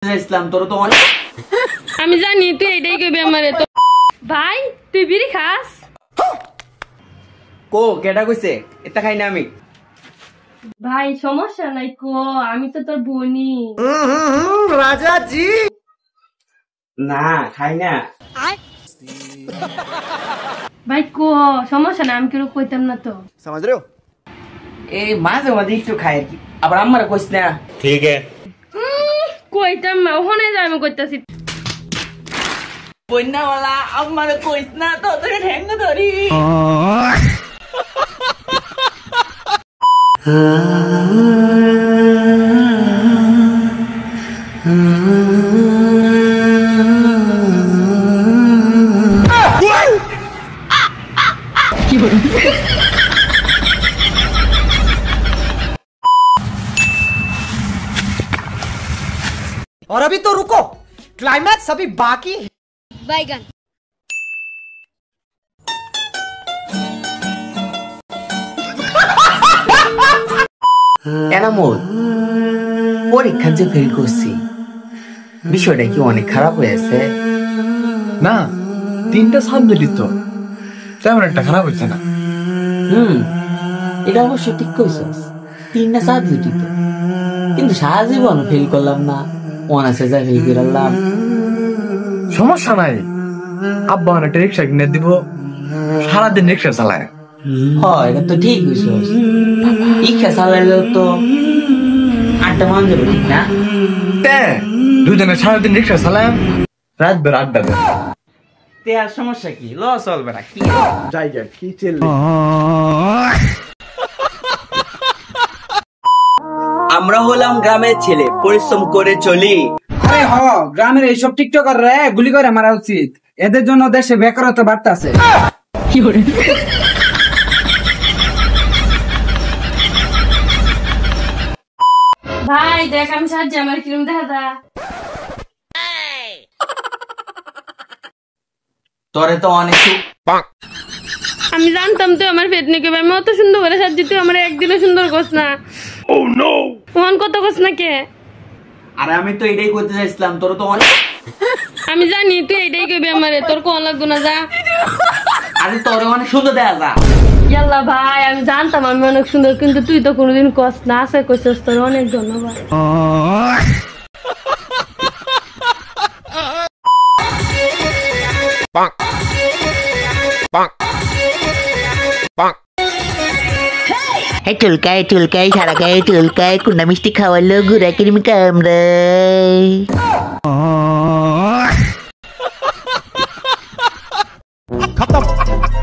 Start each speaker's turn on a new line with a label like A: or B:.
A: ইসলাম তোর তো অনেক
B: আমি জানি তুই এটাই কইবি আমারে তো ভাই তুই বিড়ি খাস
A: কো কেডা কইছে এটা খাই না আমি
B: ভাই সমস্যা নাই কো আমি তো তোর বনি
A: রাজা জি না খাই না
B: ভাই কো সমস্যা না আমি কেউ কইতাম না তো
A: समझ रहे हो ए মাঝে মাঝে একটু খাই আর কি আবার আমারে কইছ না
C: ठीक है
B: কইতাম না ওখানে যাই আমি কইতাছি
A: বন্যাওয়ালা আমারে কইছ না তো তোকে ঠ্যাঙ্গ ধরি
D: और अभी तो रुको क्लाइमैक्स अभी बाकी है
B: বাইগান
A: এনামুল পরীক্ষা যে ফেল করছি বিষয়টা কি অনেক খারাপ হয়েছে
E: না 3টা সাবজেক্টই তো তেমন একটা খারাপ হচ্ছে না
A: এটা অবশ্য ঠিক কইছস 3টা সাবজেক্টই তো কিন্তু সারা জীবন ফেল করলাম না অনার্সে যা ফেল করলাম
E: সমস্যা নাই আব্বা একটা রিক্সা কিনে দিব সারাদিন রিক্সা চালায়
A: হয় এটা তো ঠিক কইছস রিক্সা চালাইলে তো আড্ডা মান যাবে ঠিক না
E: দুজনে সারাদিন রিক্সা চালায় রাত বের আড্ডা দেয়
A: তে আর সমস্যা কি ল চলবে না কি
E: জায়গা কি চলবে
A: আমরা হলাম গ্রামের ছেলে পরিশ্রম করে চলি
D: আরে হ গ্রামের এইসব টিকটকার রে গুলি করে মারা উচিত এদের জন্য দেশে বেকারত্ব বাড়তাছে
B: ভাই দেখ আমি সাহায্য আমার কিরম দেখা যা
A: তোরে তো অনেক
B: আমি জানতাম তুই আমার পেট নিকে আমি অত সুন্দর করে সাহায্য তুই আমার একদিনও সুন্দর কোস না ও নো ওয়ান কত কোস না কে
A: আরে আমি তো এটাই করতে চাইছিলাম তোর তো অনেক
B: আমি জানি তুই এটাই কইবি আমারে তোর কোন লাগতো না যা
A: আরে তোরে অনেক সুন্দর দেখা যা
B: ইয়াল্লা ভাই আমি জানতাম আমি অনেক সুন্দর কিন্তু তুই তো কোনোদিন কস না আছে কইছস তোর অনেক ধন্যবাদ
F: টুলকায় সারা গায়ে টুলকায় কুন্ডা মিষ্টি খাওয়ালো ঘুরা কিরমি কামড়ায়
C: खत्म